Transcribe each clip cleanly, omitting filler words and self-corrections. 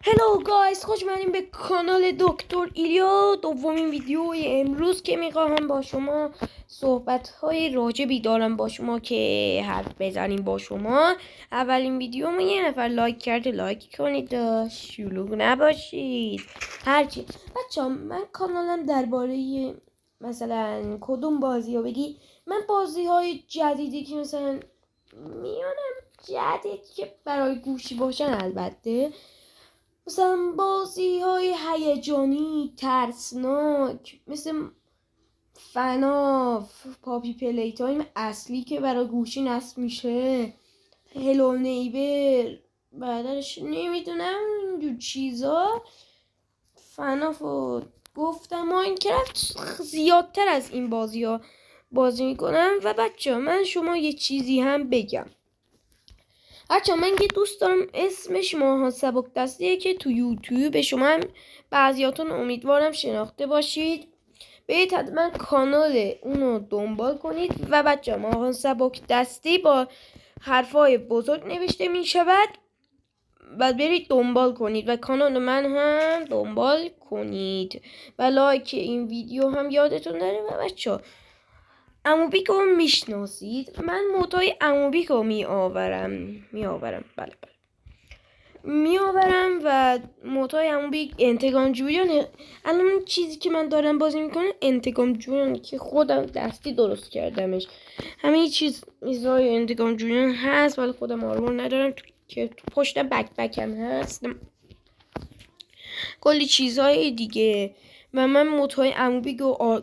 هلو گایز، خوش اومدین به کانال دکتر ایلیا. دومین ویدیوی امروز که میخواهم با شما صحبت‌های راجبی دارم با شما که حرف بزنیم با شما. اولین ویدیومو یه نفر لایک کرده، لایک کنید، شلوغ نباشید. هرچی بچه ها، من کانالم درباره مثلا کدوم بازی ها بگی، من بازی های جدیدی که مثلا میانم جدید که برای گوشی باشن، البته مثلا بازی های هیجانی ترسناک مثل فناف، پاپی پلی تایم اصلی که برای گوشی نصب میشه، هلو نیبر، بعدش نمیدونم اینجور چیزا. فناف و گفتم ماینکرافت زیادتر از این بازی ها بازی میکنم. و بچه ها، من شما یه چیزی هم بگم. من یه دوست دارم اسمش ماها سبک دستیه که تو یوتیوب شما هم بعضیاتون امیدوارم شناخته باشید. برید حتما کانال اونو دنبال کنید. و بچه ماها سبک دستی با حرفای بزرگ نوشته می شود و برید دنبال کنید و کانال من هم دنبال کنید و لایک این ویدیو هم یادتون نره. و بچه اموبیکو میشناسید؟ من مدای اموبیکو میآورم بله میآورم و مدای اموبیک انتقام جویان. الان چیزی که من دارم بازی میکنم انتقام جویان که خودم دستی درست کردمش. همه چیزای انتقام جویان هست ولی خودم آرمون ندارم که تو پشت بکم هست، کلی چیزهای دیگه. و من مدای اموبیکو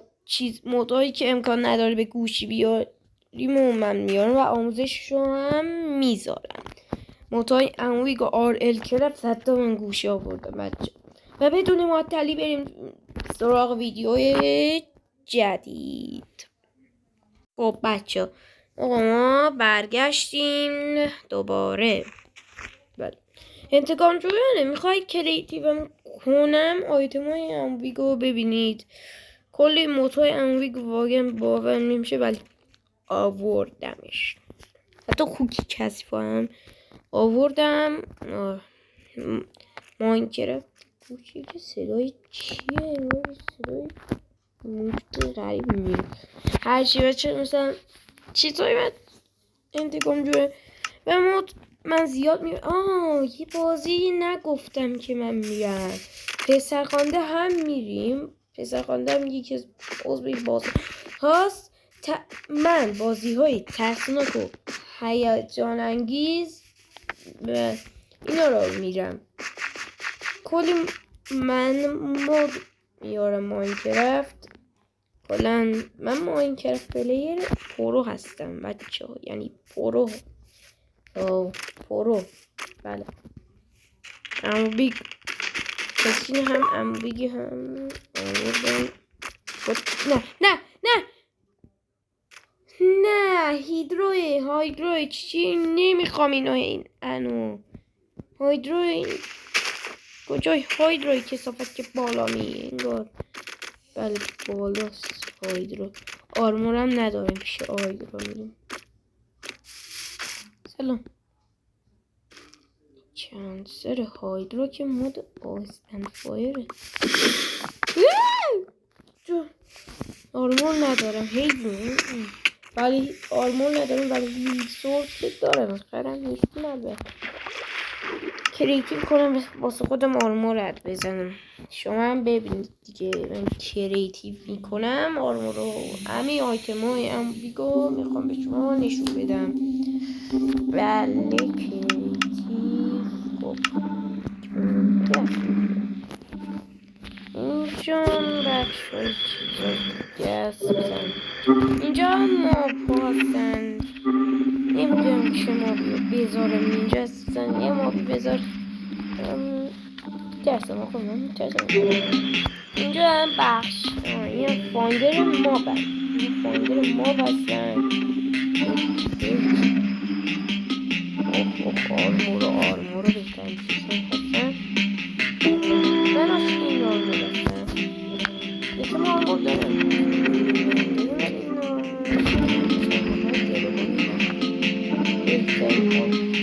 مدایی که امکان نداره به گوشی بیاریم و من میارم و آموزش رو هم میذارم. مدای اموبیکو RL کرفت حتی من گوشی آوردم بچه. و بدون معطلی بریم سراغ ویدیوی جدید. خب بچه ما برگشتیم دوباره. بله، انتقام جویانه. میخوای کریتیوم کنم آیتم های اموبیکو ببینید. کلی موتوی اموبیکو واقعا باور نمیشه ولی آوردمش. حتی خوکی کسیف هم آوردم. ماینکرافت کوچی که صدای چیه؟ صدای موت غریب میاد. هرچی بچه مثلا چیزایی من انتقام جویانه و من زیاد یه بازی نگفتم که من میرم پسرخوانده هم میریم. پسرخوانده هم یکی از عضو بازی هاست. من بازی های ترسناک و هیجان انگیز و اینا رو میرم. کلی من مود میارم ماینکرافت. کلا من ماینکرافت پلیر پرو هستم بچه ها، یعنی پرو. بله، اموبیک کسی هم اموبیک هم آوردم. نه هایدروی چی نمیخوام این هایدروی کجای هایدروی کسافت که بالا انگار. بله بالاست هایدرو. آرمورم نداریم پیش هایدرو میریم. سلام. چانسر هایدرو که مود آیستن فایره. آرمور ندارم ولی آرمور ندارم ولی ریسورس دارم. خیرم نیست نبه کریتیو کنم واسه خودم آرمور رد بزنم. شما هم ببینید دیگه من کریتیو میکنم آرمور رو. همین آیتم های اموبیکو میخوام به شما نشون بدم. بله کریتیو. اینجا بخشای چیزای دیگه هست. اینجا ماب هستن. نمیدونم چه مابی بذارم اینجا هستن. یه مابی بذار ترسم کنم. اینجا هم بخش یه فاندر ماب هست. فاندر ماب هستن. آرمور رو بهترین چیزا هستن. من اصلا این آرمور هستن یکم آرمور دارم.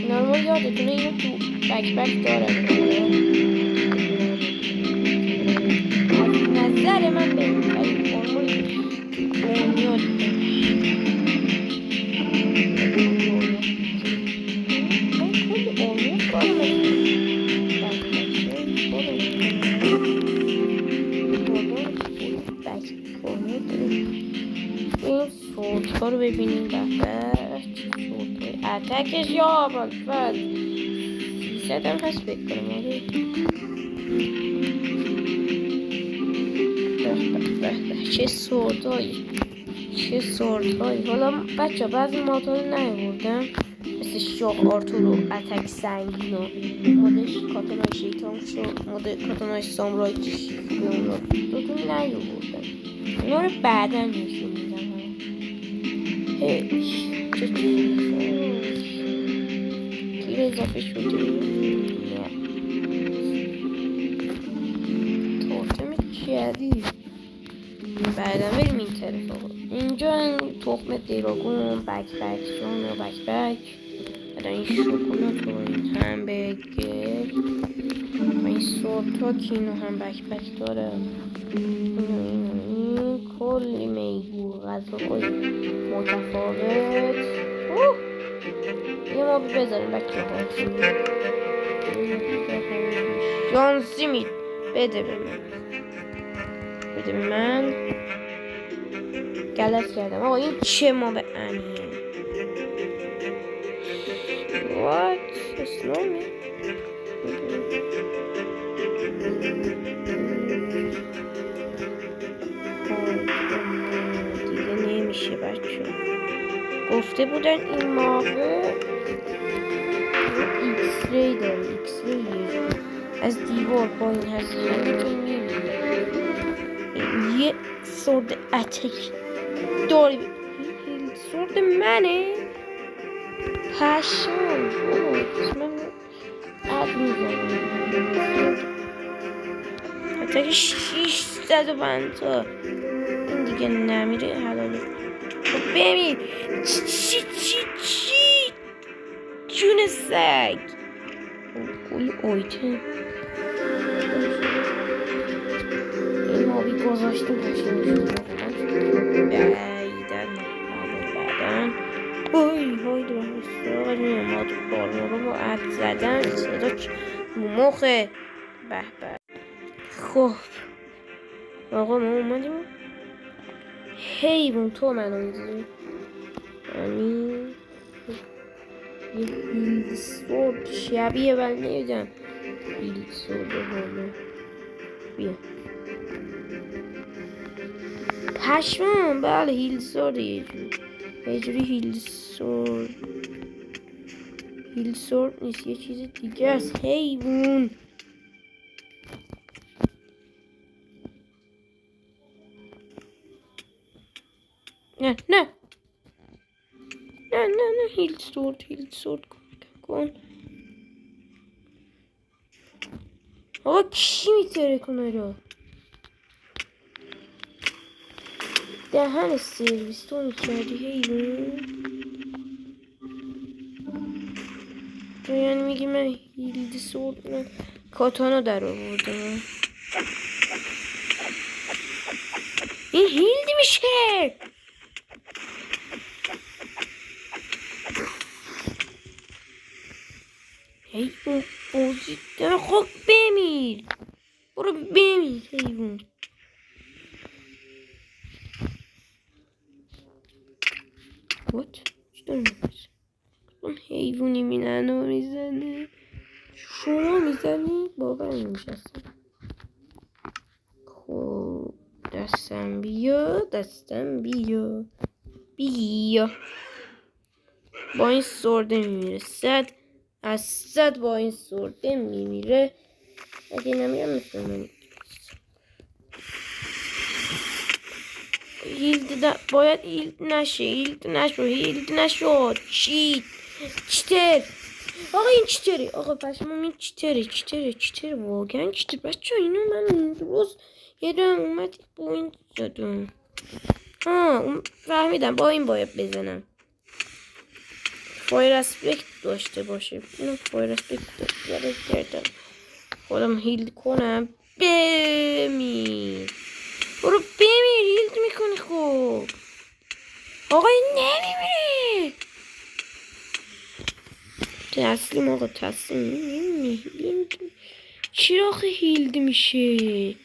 نرمال یادتونه اینو تو بک دارم. رو ببینیم. بحبه سورتای اتکش یا بلفل 300 هم هست بکنم. آره به چه سورتایی، چه سورتایی. حالا بچه بعضی ماتا رو نمیبردم مثل شاخ آرتور و اتک سنگین و مدش کاتانای شیطان شد، مد کاتانای سامرای به اون رو دوتون نیبردم. اونا رو بعدا نشون میدم. چه تیر اضافه شده. نه تورتم جدید بعدا بریم این طرف. آقا اینجا تخم دیراگون بک جان و بک بعد این شکلات و این همبرگر و این سورتا که اینو هم بک داره. این کلی میگو غذاهای متفاوت. یه ما بذاریم بچه ها شانسی مید بده به من غلط کردم. آقا این چه ما به انیه what اسلامی دیگه نمیشه بچه. گفته بودن این ماهه ایکس ری داره. ایکس ری از دیوار پایین هست یه سورد اتک داری. سورد منه پشم من اد میزنم اتک 650 این دیگه نمیره حلاله. ببین چی جون سگ کلی آیتم این مابی گذاشته باشیم بعدن های درسته ما تو بارمون رو با عد زدن صدا مخه. به خب آقا ما اومدیم. حیوان تو منو میزنی یعنی یه هیل سورد شبیه ولی نمیدونم هیل سورد بالا بیا پشمان. بله هیل سورد یه جوری هیل سورد نیست یه چیز دیگه است. حیوان نه هیل سورد کن. آقا کی میتره کنه رو دهن سرویس تو میکردی حیوان. تو یعنی میگی من هیل سورد من کاتانا در آوردم. این هیلد میشه حیوان بازی داره. خب بمیر برو بمیر حیوان. what چطور میکنی اون حیوانی میننو میزنه شما میزنی باور نمیشه. خب دستم بیا با این سورده میمیره 100 با این سورده میمیره. اگه نمیرم مثل من باید هیلد نشد چیتر. آقا این چیتره. آقا پشمام این چیتره واقعا چیتر. بچه اینو من روز یه دارم اومد با این زدم. فهمیدم با این باید بزنم. فایر اسپکت داشته باشه. اینو فایر اسپکت داره کردم. خودم هیلد کنم. بمیر برو بمیر هیلد میکنی. خوب آقا این نمیمیره. تسلیم آقا تسلیم. چرا آخه هیلد میشه این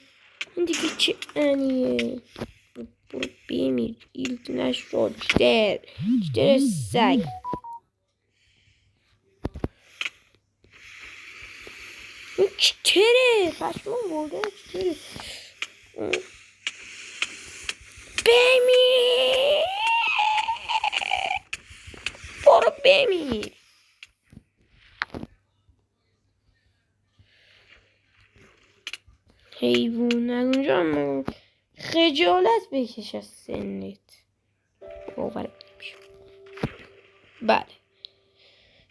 دیگه چه انیه. برو بمیر. ایلت نشد. چتر سگ. این چتره پشمون برده. چتره بمیر. برو بمیر. حیوون اونجا خجالت بکش از سنت. باورم نمیشه. بله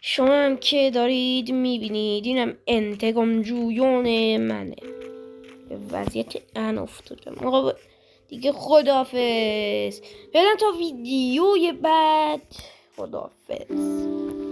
شما هم که دارید میبینید اینم انتقام جویان منه. به وضعیت ان افتادم آقا. دیگه خداحافظ. فعلا تا ویدیوی بعد خداحافظ.